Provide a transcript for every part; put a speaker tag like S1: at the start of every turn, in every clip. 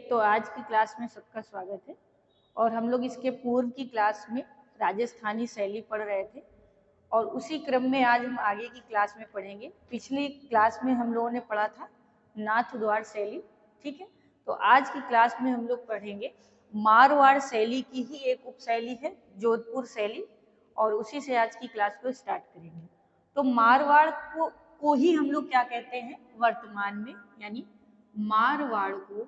S1: तो आज की क्लास में सबका स्वागत है। और हम लोग इसके पूर्व की क्लास में राजस्थानी शैली पढ़ रहे थे और उसी क्रम में आज हम आगे की क्लास में पढ़ेंगे। पिछली क्लास में हम लोगों ने पढ़ा था नाथ द्वार शैली, ठीक है। तो आज की क्लास में हम लोग पढ़ेंगे मारवाड़ शैली की ही एक उपशैली है जोधपुर शैली, और उसी से आज की क्लास को स्टार्ट करेंगे। तो मारवाड़ को ही हम लोग क्या कहते हैं वर्तमान में, यानी मारवाड़ को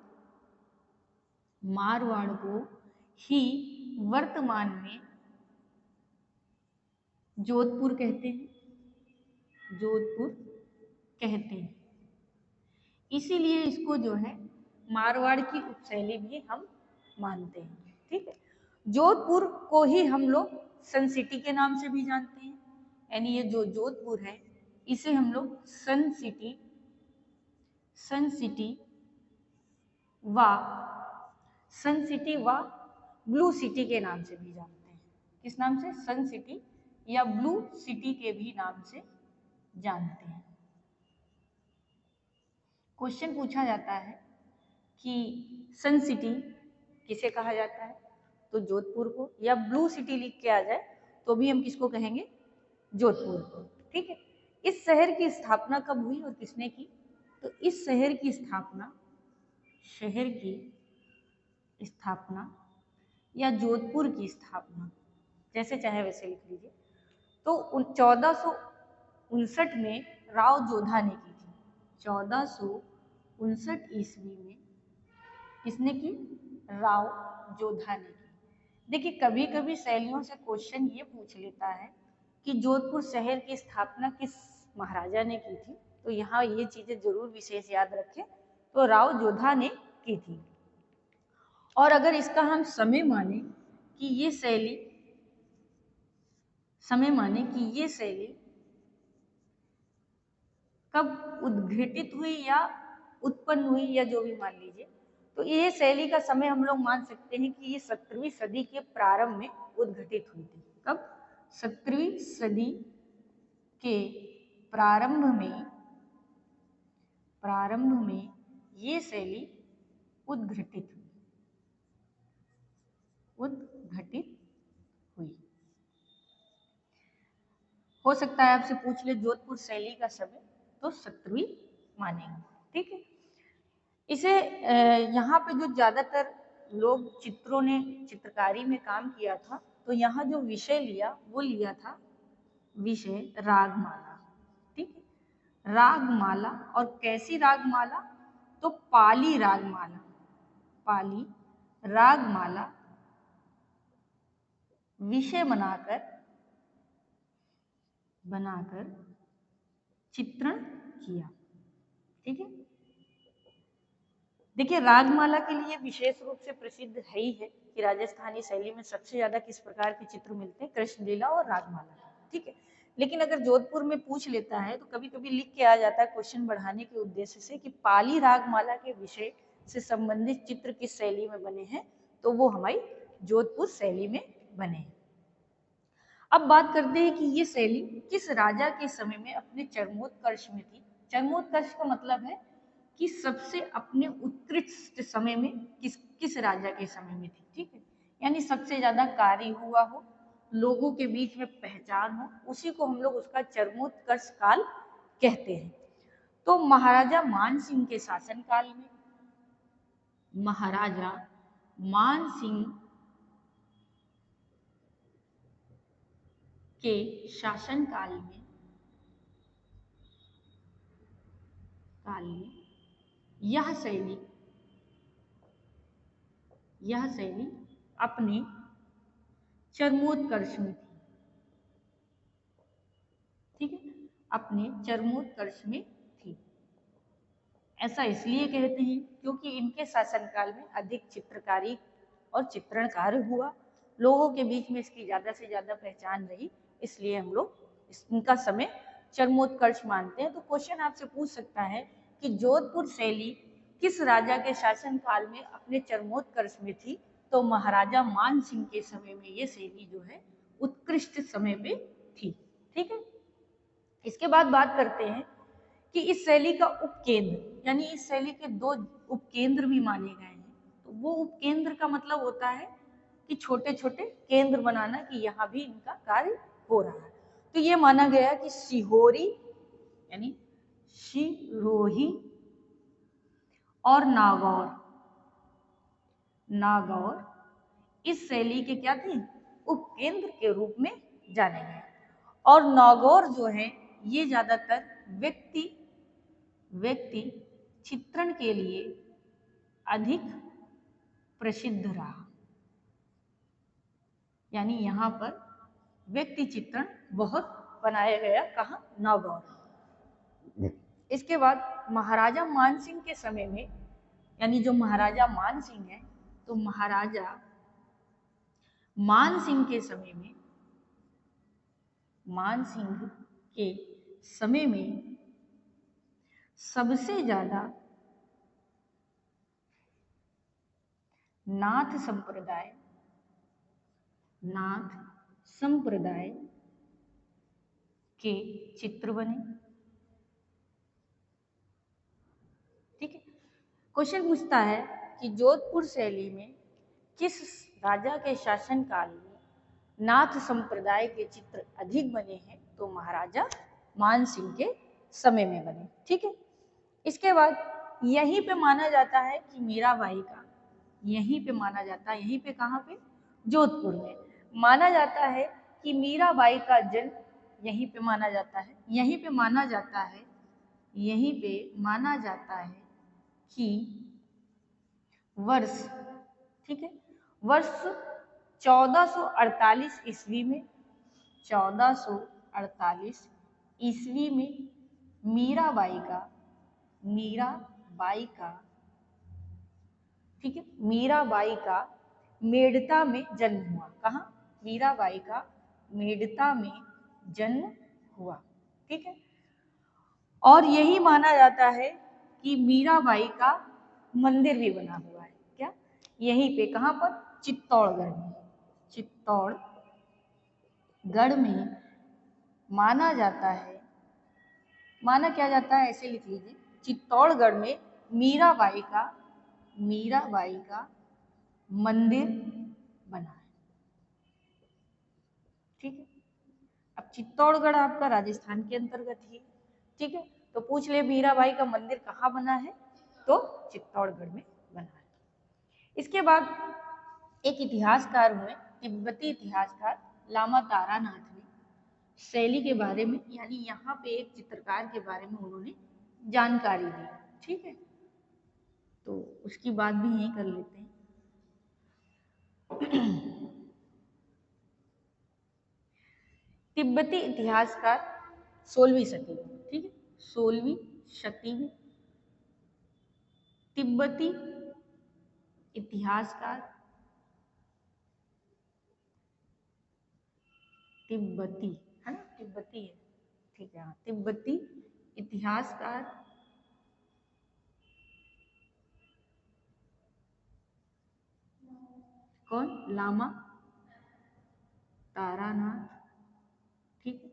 S1: ही वर्तमान में जोधपुर कहते हैं, जोधपुर कहते हैं। इसीलिए इसको जो है मारवाड़ की उपशैली भी हम मानते हैं, ठीक है। जोधपुर को ही हम लोग सन सिटी के नाम से भी जानते हैं, यानी ये जो जोधपुर है इसे हम लोग सन सिटी व ब्लू सिटी के नाम से भी जानते हैं। किस नाम से? सन सिटी या ब्लू सिटी के भी नाम से जानते हैं। क्वेश्चन पूछा जाता है कि सन सिटी किसे कहा जाता है, तो जोधपुर को, या ब्लू सिटी लिख के आ जाए तो भी हम किसको कहेंगे? जोधपुर को, ठीक है। इस शहर की स्थापना कब हुई और किसने की? तो इस शहर की स्थापना या जोधपुर की स्थापना, जैसे चाहे वैसे लिख लीजिए, तो 1459 में राव जोधा ने की थी। 1459 ईस्वी में किसने की? राव जोधा ने की। देखिए, कभी कभी शैलियों से क्वेश्चन ये पूछ लेता है कि जोधपुर शहर की स्थापना किस महाराजा ने की थी, तो यहाँ ये चीजें जरूर विशेष याद रखें। तो राव जोधा ने की थी। और अगर इसका हम समय माने कि ये शैली कब उद्घटित हुई या उत्पन्न हुई, या जो भी मान लीजिए, तो ये शैली का समय हम लोग मान सकते हैं कि ये 17वीं सदी के प्रारंभ में उद्घटित हुई थी। कब? 17वीं सदी के प्रारंभ में ये शैली उद्घटित हुई। हो सकता है आपसे पूछ ले जोधपुर शैली का समय, तो 17वीं मानेंगे, ठीक है। इसे यहाँ पे जो ज्यादातर लोग चित्रकारी में काम किया था, तो यहाँ जो विषय लिया वो लिया था विषय रागमाला, ठीक है। रागमाला, और कैसी रागमाला? तो पाली रागमाला विषय बनाकर चित्रण किया, ठीक है। देखिए, रागमाला के लिए विशेष रूप से प्रसिद्ध है ही है कि राजस्थानी शैली में सबसे ज्यादा किस प्रकार के चित्र मिलते हैं? कृष्ण लीला और रागमाला, ठीक है। लेकिन अगर जोधपुर में पूछ लेता है तो कभी कभी लिख के आ जाता है क्वेश्चन बढ़ाने के उद्देश्य से कि पाली रागमाला के विषय से संबंधित चित्र किस शैली में बने हैं, तो वो हमारी जोधपुर शैली में बने हैं। अब बात करते हैं कि ये शैली किस राजा के समय में अपने चरमोत्कर्ष में थी। चरमोत्कर्ष का मतलब है कि सबसे अपने उत्कृष्ट समय में किस राजा के समय में थी, ठीक है। यानी सबसे ज्यादा कार्य हुआ हो, लोगों के बीच में पहचान हो, उसी को हम लोग उसका चरमोत्कर्ष काल कहते हैं। तो महाराजा मान सिंह के शासनकाल में, महाराजा मान सिंह के शासनकाल में यह शैली अपने चरमोत्कर्ष में थी, ठीक है, अपने चरमोत्कर्ष में थी। ऐसा इसलिए कहते हैं क्योंकि इनके शासनकाल में अधिक चित्रकारी और चित्रण कार्य हुआ, लोगों के बीच में इसकी ज्यादा से ज्यादा पहचान रही, इसलिए हम लोग इनका समय चरमोत्कर्ष मानते हैं। तो क्वेश्चन आपसे पूछ सकता है कि जोधपुर शैली किस राजा के शासनकाल में अपने चरमोत्कर्ष में थी, तो महाराजा मान सिंह के समय में ये शैली जो है उत्कृष्ट समय पे थी, ठीक है। इसके बाद बात करते हैं कि इस शैली का उपकेंद्र, यानी इस शैली के दो उपकेंद्र भी माने गए हैं। तो वो उपकेंद्र का मतलब होता है कि छोटे छोटे केंद्र बनाना, कि यहाँ भी इनका कार्य हो रहा है। तो ये माना गया कि सिहोरी यानी सिरोही और नागौर, नागौर इस शैली के क्या थे, उपकेंद्र के रूप में जाने गए। और नागौर जो है ये ज्यादातर व्यक्ति चित्रण के लिए अधिक प्रसिद्ध रहा, यानी यहाँ पर व्यक्ति चित्रण बहुत बनाया गया, कहाँ, नागौर। इसके बाद महाराजा मानसिंह के समय में, यानी जो महाराजा मानसिंह है, तो महाराजा मानसिंह के समय में, मानसिंह के समय में सबसे ज्यादा नाथ संप्रदाय के चित्र बने। ठीक है, क्वेश्चन पूछता है कि जोधपुर शैली में किस राजा के शासनकाल में नाथ संप्रदाय के चित्र अधिक बने हैं, तो महाराजा मानसिंह के समय में बने। ठीक है, इसके बाद यहीं पे माना जाता है कि मीराबाई का, यहीं पे माना जाता है, यहीं पे कहाँ पे, जोधपुर में माना जाता है कि मीराबाई का जन्म यहीं पे माना जाता है, यहीं पे माना जाता है, यहीं पे माना जाता है कि वर्ष, ठीक है, वर्ष 1448 ईस्वी में, 1448 ईस्वी में मीराबाई का, ठीक है, मीराबाई का मेड़ता में जन्म हुआ। कहाँ, मीराबाई का मेड़ता में जन्म हुआ। ठीक है, और यही माना जाता है कि मीराबाई का मंदिर भी बना हुआ है। क्या, यहीं पे, कहाँ पर, चित्तौड़गढ़ में, चित्तौड़गढ़ में माना जाता है, माना क्या जाता है, ऐसे लिख लीजिए, चित्तौड़गढ़ में मीराबाई का मंदिर बना है। ठीक है, अब चित्तौड़गढ़ आपका राजस्थान के अंतर्गत ही, ठीक है, तो पूछ ले मीराबाई का मंदिर कहाँ बना है, तो चित्तौड़गढ़ में बना है। इसके बाद एक इतिहासकार हुए, तिब्बती इतिहासकार लामा तारानाथ ने शैली के बारे में, यानी यहाँ पे एक चित्रकार के बारे में उन्होंने जानकारी दी। ठीक है, तो उसकी बात भी यही कर लेते हैं। तिब्बती इतिहासकार 16वीं शती में, ठीक है, 16वीं शती में तिब्बती इतिहासकार, तिब्बती है ना, तिब्बती है, ठीक है, तिब्बती इतिहासकार कौन, लामा तारानाथ, ठीक है,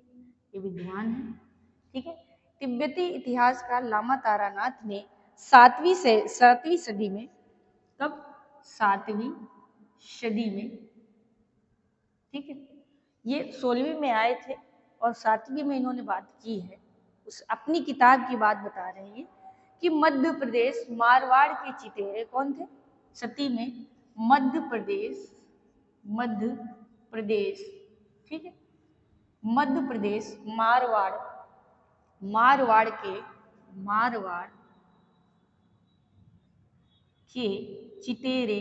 S1: ये विद्वान है। ठीक है, तिब्बती इतिहासकार लामा तारानाथ ने 7वीं सदी में, कब, 7वीं सदी में, ठीक है, ये 16वीं में आए थे और 7वीं में इन्होंने बात की है, उस अपनी किताब की बात बता रहे हैं कि मध्य प्रदेश मारवाड़ के चितेरे कौन थे, सती में मध्य प्रदेश, ठीक है, मध्य प्रदेश मारवाड़ के चितेरे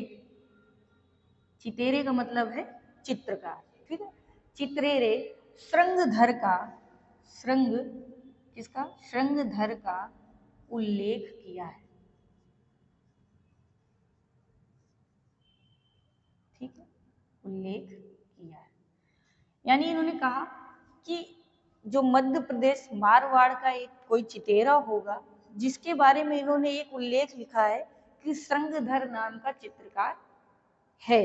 S1: का मतलब है चित्रकार। ठीक है, चित्रेरे श्रृंगधर का उल्लेख किया है। ठीक है, उल्लेख किया है, यानी इन्होंने कहा कि जो मध्य प्रदेश मारवाड़ का एक कोई चितेरा होगा, जिसके बारे में इन्होंने एक उल्लेख लिखा है कि श्रृंगधर नाम का चित्रकार है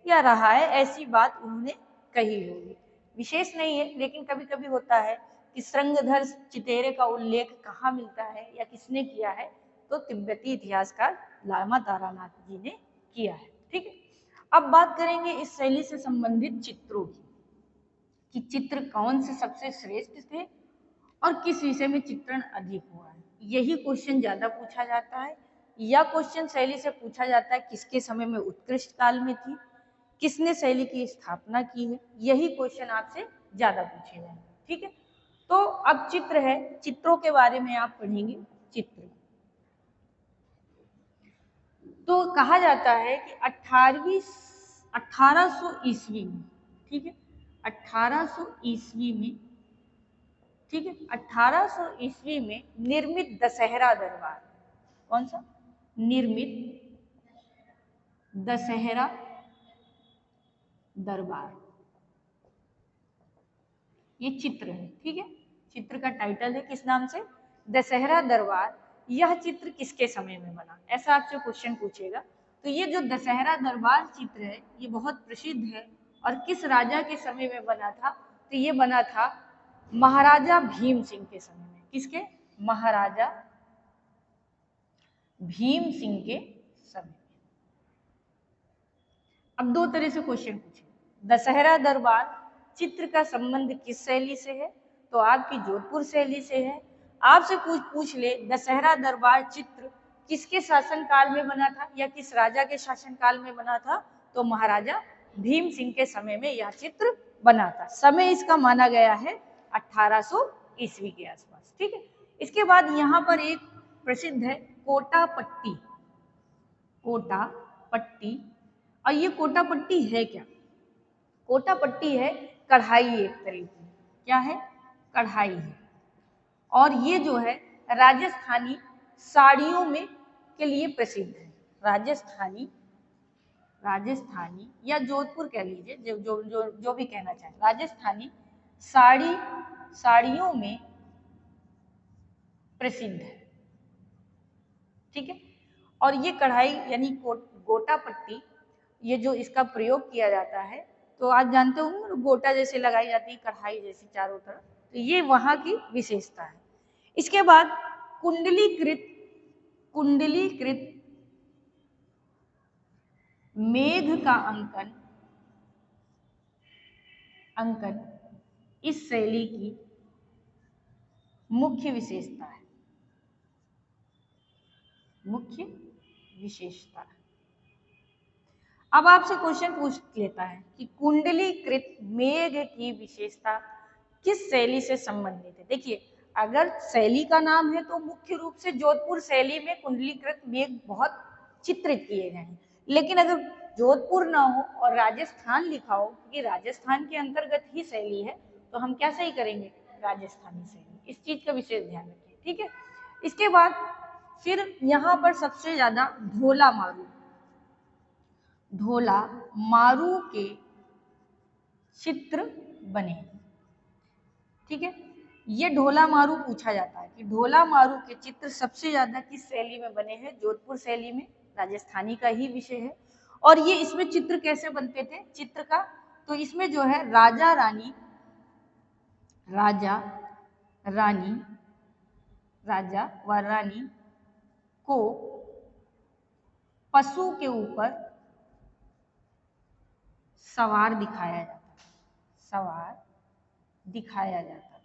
S1: या रहा है, ऐसी बात उन्होंने कही होगी। विशेष नहीं है, लेकिन कभी कभी होता है कि श्रृंगधर चितेरे का उल्लेख कहाँ मिलता है या किसने किया है, तो तिब्बती इतिहासकार लामा तारानाथ जी ने किया है। ठीक है, अब बात करेंगे इस शैली से संबंधित चित्रों की कि चित्र कौन से सबसे श्रेष्ठ थे और किस विषय में चित्रण अधिक हुआ है। यही क्वेश्चन ज्यादा पूछा जाता है, या क्वेश्चन शैली से पूछा जाता है किसके समय में उत्कृष्ट काल में थी, किसने शैली की स्थापना की है, यही क्वेश्चन आपसे ज्यादा पूछे जाएंगे। ठीक है, तो अब चित्र है, चित्रों के बारे में आप पढ़ेंगे। चित्र तो कहा जाता है कि 1800 ईस्वी में, ठीक है, 1800 ईस्वी में, ठीक है, 1800 ईस्वी में निर्मित दशहरा दरबार, कौन सा? निर्मित दशहरा दरबार, ये चित्र है। ठीक है, चित्र का टाइटल है किस नाम से? दशहरा दरबार। यह चित्र किसके समय में बना, ऐसा आपसे क्वेश्चन पूछेगा। तो ये जो दशहरा दरबार चित्र है ये बहुत प्रसिद्ध है, और किस राजा के समय में बना था? तो ये बना था महाराजा भीम सिंह के समय में। किसके? महाराजा भीम सिंह के समय। अब दो तरह से क्वेश्चन पूछे। दशहरा दरबार चित्र का संबंध किस शैली से है? तो आपकी जोधपुर शैली से है। आपसे पूछ ले दशहरा दरबार चित्र किसके शासन काल में बना था या किस राजा के शासन काल में बना था? तो महाराजा भीम सिंह के समय में यह चित्र बना था। समय इसका माना गया है 1800 ईस्वी के आसपास। ठीक है, इसके बाद यहाँ पर एक प्रसिद्ध है कोटा पट्टी। कोटा पट्टी, और ये कोटा पट्टी है क्या? कोटा पट्टी है कढ़ाई, एक तरीके की। क्या है? कढ़ाई है। और ये जो है राजस्थानी साड़ियों में के लिए प्रसिद्ध है। राजस्थानी या जोधपुर कह लीजिए, जो जो जो जो भी कहना चाहे, राजस्थानी साड़ियों में प्रसिद्ध है। ठीक है, और ये कढ़ाई यानी गोटा पट्टी, ये जो इसका प्रयोग किया जाता है, तो आप जानते होंगे गोटा जैसे लगाई जाती है, कढ़ाई जैसी चारों तरफ, तो ये वहां की विशेषता है। इसके बाद कुंडलीकृत मेघ का अंकन इस शैली की मुख्य विशेषता है। मुख्य विशेषता। अब आपसे क्वेश्चन पूछ लेता है कि कुंडलीकृत मेघ की विशेषता किस शैली से संबंधित है? देखिए, अगर शैली का नाम है तो मुख्य रूप से जोधपुर शैली में कुंडलीकृत मेघ बहुत चित्रित किए गए हैं। लेकिन अगर जोधपुर ना हो और राजस्थान लिखा हो, क्योंकि राजस्थान के अंतर्गत ही शैली है, तो हम क्या सही करेंगे? राजस्थानी शैली। इस चीज का विशेष ध्यान रखिए। ठीक है, इसके बाद फिर यहाँ पर सबसे ज्यादा ढोला मारू के चित्र बने। ठीक है, ये ढोला मारू पूछा जाता है कि ढोला मारू के चित्र सबसे ज्यादा किस शैली में बने हैं? जोधपुर शैली में, राजस्थानी का ही विषय है। और ये इसमें चित्र कैसे बनते थे चित्र का? तो इसमें जो है राजा रानी व रानी को पशु के ऊपर सवार दिखाया जाता था।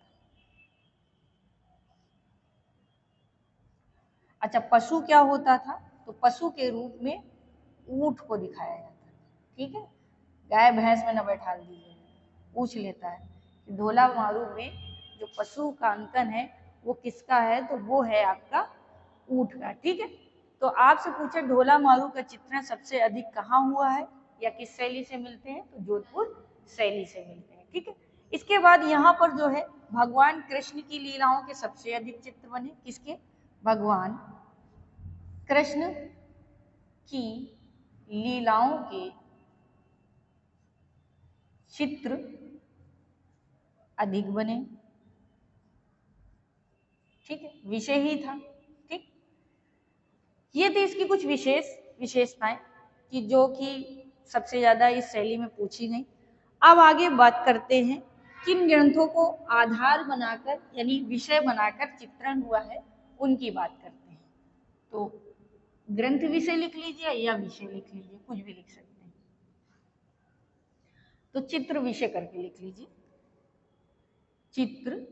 S1: अच्छा, पशु क्या होता था? तो पशु के रूप में ऊंट को दिखाया जाता था। ठीक है, गाय भैंस में न बैठा दीजिए। पूछ लेता है कि ढोला मारू में जो पशु का अंकन है वो किसका है? तो वो है आपका ऊंट का। ठीक है, तो आपसे पूछे ढोला मारू का चित्रण सबसे अधिक कहाँ हुआ है या किस शैली से मिलते हैं? तो जोधपुर शैली से मिलते हैं। ठीक है, इसके बाद यहाँ पर जो है भगवान कृष्ण की लीलाओं के सबसे अधिक चित्र बने। किसके? भगवान कृष्ण की लीलाओं के चित्र अधिक बने। ठीक है, विषय ही था। ठीक, ये थी इसकी कुछ विशेषताएं कि जो कि सबसे ज्यादा इस शैली में पूछी गई। अब आगे बात करते हैं किन ग्रंथों को आधार बनाकर यानी विषय बनाकर चित्रण हुआ है, उनकी बात करते हैं। तो ग्रंथ विषय लिख लीजिए या विषय लिख लीजिए, कुछ भी लिख सकते हैं। तो चित्र विषय करके लिख लीजिए, चित्र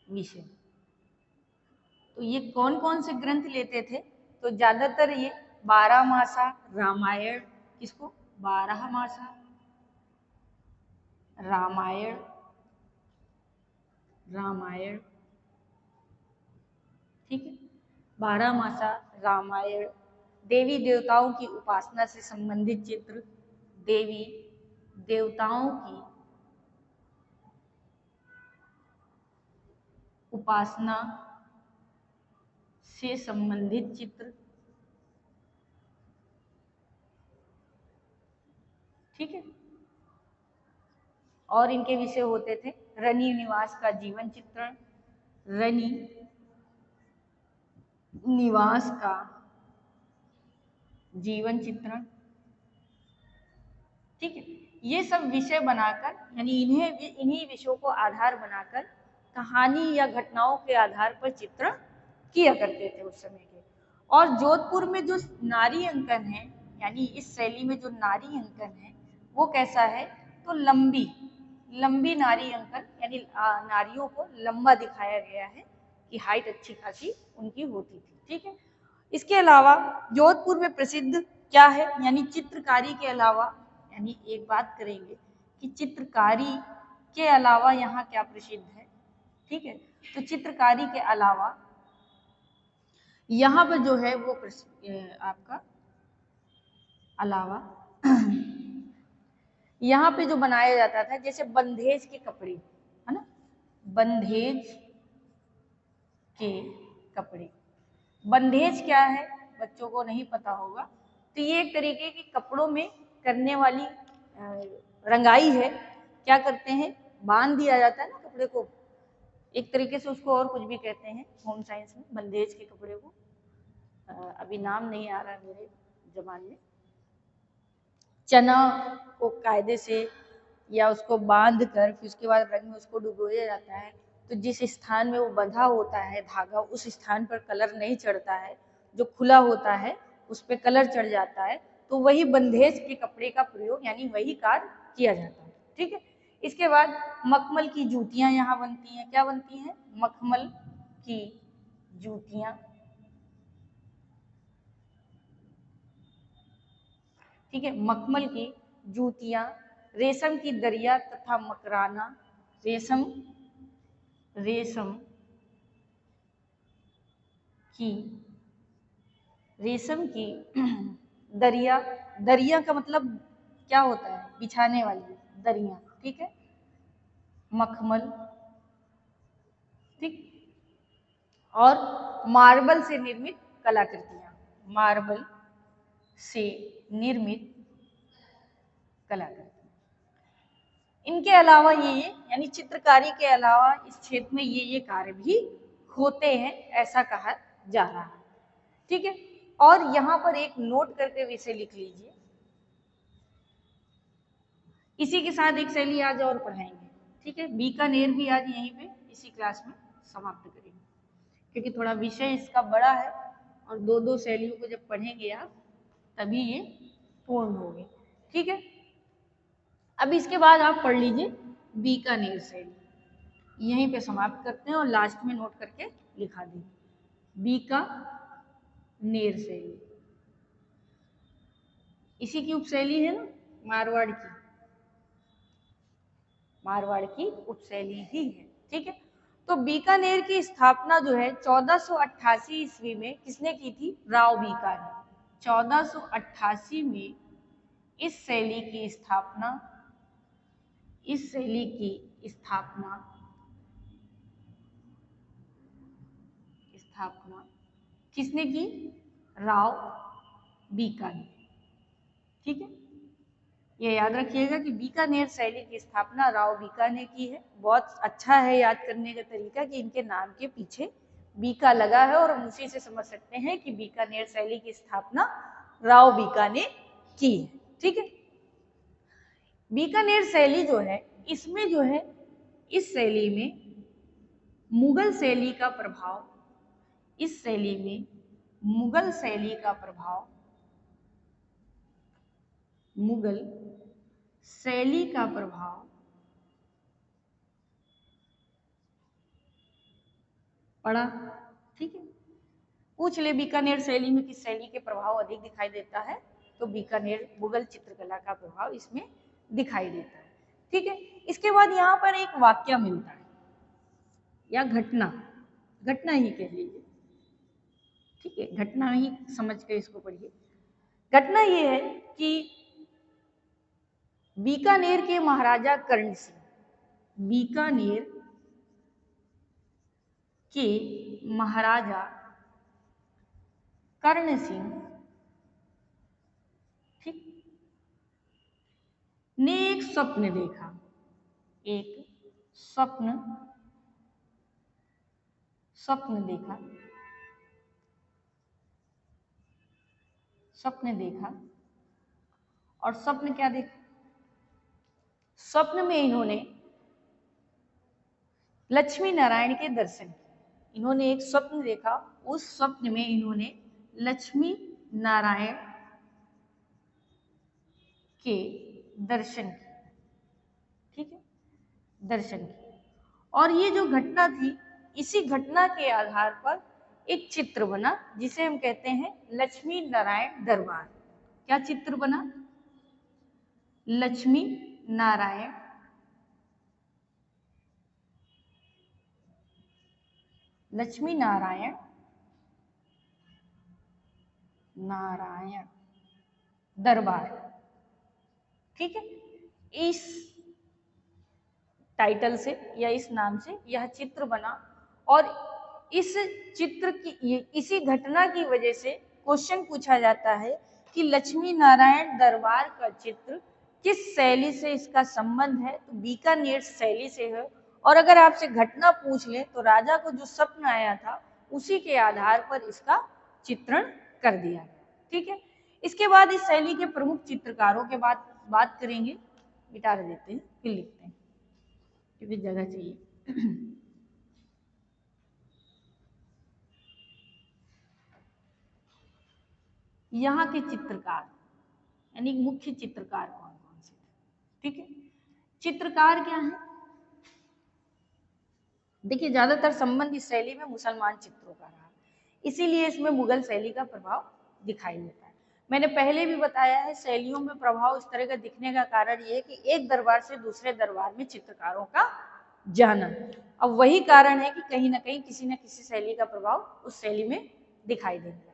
S1: विषय। तो ये कौन कौन से ग्रंथ लेते थे? तो ज्यादातर ये 12 मासा रामायण, किसको? 12 मासा रामायण, रामायण, ठीक है, 12 मासा रामायण, देवी देवताओं की उपासना से संबंधित चित्र, देवी देवताओं की उपासना से संबंधित चित्र, ठीक है। और इनके विषय होते थे रनी निवास का जीवन चित्रण, रनी निवास का जीवन चित्रण, ठीक है। ये सब विषय बनाकर, यानी इन्हीं विषयों को आधार बनाकर कहानी या घटनाओं के आधार पर चित्रण किया करते थे उस समय के। और जोधपुर में जो नारी अंकन है, यानी इस शैली में जो नारी अंकन है वो कैसा है? तो लंबी नारी अंकन, यानी नारियों को लंबा दिखाया गया है कि हाइट अच्छी खासी उनकी होती थी, ठीक है। इसके अलावा जोधपुर में प्रसिद्ध क्या है? यानी चित्रकारी के अलावा, यानी एक बात करेंगे कि चित्रकारी के अलावा यहाँ क्या प्रसिद्ध है, ठीक है। तो चित्रकारी के अलावा यहाँ पर जो है वो आपका अलावा यहाँ पे जो बनाया जाता था, जैसे बंधेज के कपड़े, है ना, बंधेज के कपड़े। बंधेज क्या है? बच्चों को नहीं पता होगा। तो ये एक तरीके के कपड़ों में करने वाली रंगाई है। क्या करते हैं? बांध दिया जाता है ना कपड़े को, एक तरीके से उसको और कुछ भी कहते हैं होम साइंस में, बंधेज के कपड़े को। अभी नाम नहीं आ रहा है मेरे जबान में। चना को कायदे से या उसको बांध कर फिर उसके बाद रंग में उसको डुबोया जाता है, तो जिस स्थान में वो बंधा होता है धागा, उस स्थान पर कलर नहीं चढ़ता है, जो खुला होता है उस पर कलर चढ़ जाता है, तो वही बंधेज के कपड़े का प्रयोग, यानी वही कार्य किया जाता है, ठीक है। इसके बाद मखमल की जूतियां यहाँ बनती हैं। क्या बनती हैं? मखमल की जूतियां, ठीक है, मखमल की जूतियां, रेशम की दरिया तथा मकराना, रेशम की रेशम की दरिया, दरिया का मतलब क्या होता है? बिछाने वाली दरिया, ठीक है, मखमल, ठीक। और मार्बल से निर्मित कलाकृतियां, मार्बल से निर्मित कलाकृतियां। इनके अलावा ये यानी चित्रकारी के अलावा इस क्षेत्र में ये कार्य भी होते हैं, ऐसा कहा जा रहा है, ठीक है। और यहाँ पर एक नोट करके विषय लिख लीजिए। इसी के साथ एक शैली आज और पढ़ाएंगे, ठीक है। बीकानेर भी आज यहीं पे इसी क्लास में समाप्त करेंगे, क्योंकि थोड़ा विषय इसका बड़ा है और दो दो शैलियों को जब पढ़ेंगे आप तभी ये पूर्ण होगी, ठीक है। अब इसके बाद आप पढ़ लीजिए बीकानेर शैली, यहीं पे समाप्त करते हैं और लास्ट में नोट करके लिखा दीजिए बीकानेर शैली। इसी की उपशैली है ना मारवाड़ की उपशैली ही है, ठीक है। तो बीकानेर की स्थापना जो है 1488 ईस्वी में किसने की थी? राव बीका ने। 1488 में इस शैली की स्थापना किसने की? राव बीका ने, ठीक है। ये याद रखिएगा कि बीकानेर शैली की स्थापना राव बीका ने की है। बहुत अच्छा है याद करने का तरीका कि इनके नाम के पीछे बीका लगा है और हम उसी से समझ सकते हैं कि बीकानेर शैली की स्थापना राव बीका ने की है, ठीक है। बीकानेर शैली जो है, इसमें जो है इस शैली में मुगल शैली का प्रभाव, इस शैली में मुगल शैली का प्रभाव, मुगल शैली का प्रभाव पड़ा। ठीक है, पूछ ले बीकानेर शैली में किस शैली के प्रभाव अधिक दिखाई देता है, तो बीकानेर मुगल चित्रकला का प्रभाव इसमें दिखाई देता है। ठीक है, इसके बाद यहाँ पर एक वाक्य मिलता है या घटना, घटना ही कह लीजिए। ठीक है, घटना ही समझ के इसको पढ़िए। घटना ये है कि बीकानेर के महाराजा कर्ण सिंह, बीकानेर के महाराजा कर्ण सिंह, ठीक, ने एक स्वप्न देखा, एक स्वप्न देखा, स्वप्न देखा। और स्वप्न क्या देखा? स्वप्न में इन्होंने लक्ष्मी नारायण के दर्शन किए। इन्होंने एक स्वप्न देखा, उस स्वप्न में इन्होंने लक्ष्मी नारायण के दर्शन किए। ठीक है, दर्शन किए। और ये जो घटना थी, इसी घटना के आधार पर एक चित्र बना जिसे हम कहते हैं लक्ष्मी नारायण दरबार। क्या चित्र बना? लक्ष्मी नारायण दरबार। ठीक है, इस टाइटल से या इस नाम से यह चित्र बना। और इस चित्र की, इसी घटना की वजह से क्वेश्चन पूछा जाता है कि लक्ष्मी नारायण दरबार का चित्र किस शैली से इसका संबंध है, तो बीकानेर शैली से है। और अगर आपसे घटना पूछ ले तो राजा को जो स्वप्न आया था उसी के आधार पर इसका चित्रण कर दिया गया। ठीक है, इसके बाद इस शैली के प्रमुख चित्रकारों के बात करेंगे। मिटा देते हैं, फिर लिखते हैं क्योंकि जगह चाहिए। यहाँ के चित्रकार यानी मुख्य चित्रकार कौन कौन से थे? ठीक है, चित्रकार क्या है? देखिए, ज्यादातर संबंध इस शैली में मुसलमान चित्रों का रहा, इसीलिए इसमें मुगल शैली का प्रभाव दिखाई देता है। मैंने पहले भी बताया है, शैलियों में प्रभाव इस तरह का दिखने का कारण ये है कि एक दरबार से दूसरे दरबार में चित्रकारों का जाना। अब वही कारण है कि कहीं ना कहीं किसी न किसी शैली का प्रभाव उस शैली में दिखाई देने लगता है।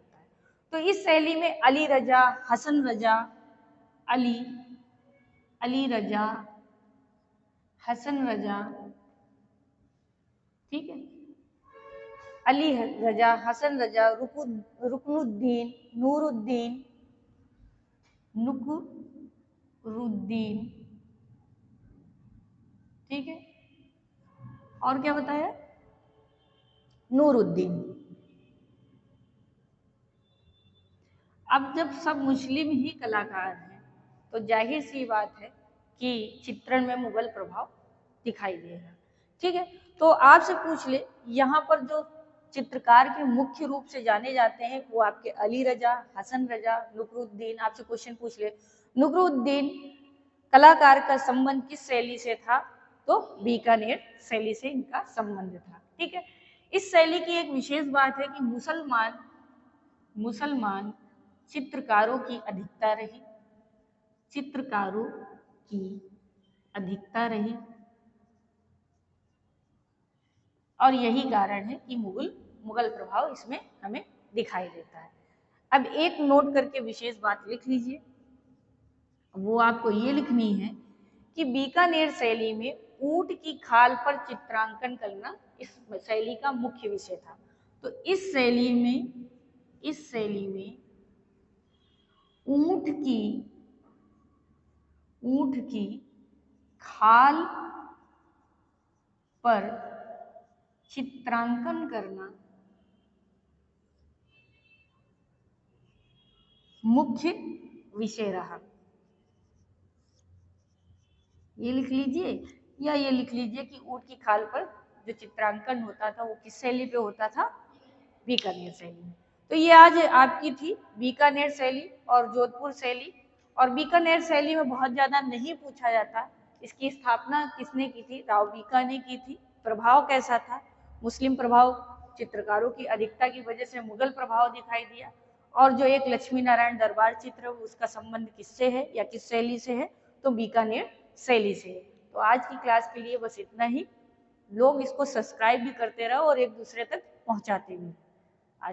S1: तो इस शैली में अली रजा, हसन रजा, अली रजा, हसन रजा, ठीक है, अली रजा, हसन रजा, रुकनुद्दीन, नूरुद्दीन, नुकरुद्दीन, ठीक है, और क्या बताया? नूरुद्दीन। अब जब सब मुस्लिम ही कलाकार हैं तो जाहिर सी बात है कि चित्रण में मुगल प्रभाव दिखाई देगा। ठीक है, तो आपसे पूछ ले, यहाँ पर जो चित्रकार के मुख्य रूप से जाने जाते हैं वो आपके अली रजा, हसन रजा, नुकरुद्दीन। आपसे क्वेश्चन पूछ ले, नुकरुद्दीन कलाकार का संबंध किस शैली से था, तो बीकानेर शैली से इनका संबंध था। ठीक है, इस शैली की एक विशेष बात है कि मुसलमान चित्रकारों की अधिकता रही, चित्रकारों की अधिकता रही। और यही कारण है कि मुगल प्रभाव इसमें हमें दिखाई देता है। अब एक नोट करके विशेष बात लिख लीजिए, वो आपको ये लिखनी है कि बीकानेर शैली में ऊंट की खाल पर चित्रांकन करना इस शैली का मुख्य विषय था। तो इस शैली में ऊंट की खाल पर चित्रांकन करना मुख्य विषय रहा। ये लिख लीजिए, या ये लिख लीजिए कि ऊंट की खाल पर जो चित्रांकन होता था वो किस शैली पे होता था? बीकानेर शैली में। तो ये आज आपकी थी बीकानेर शैली और जोधपुर शैली। और बीकानेर शैली में बहुत ज्यादा नहीं पूछा जाता, इसकी स्थापना किसने की थी, राव बीका ने की थी। प्रभाव कैसा था, मुस्लिम प्रभाव, चित्रकारों की अधिकता की वजह से मुगल प्रभाव दिखाई दिया। और जो एक लक्ष्मी नारायण दरबार चित्र है उसका संबंध किससे है या किस शैली से है, तो बीकानेर शैली से है। तो आज की क्लास के लिए बस इतना ही। लोग इसको सब्सक्राइब भी करते रहो और एक दूसरे तक पहुंचाते भी।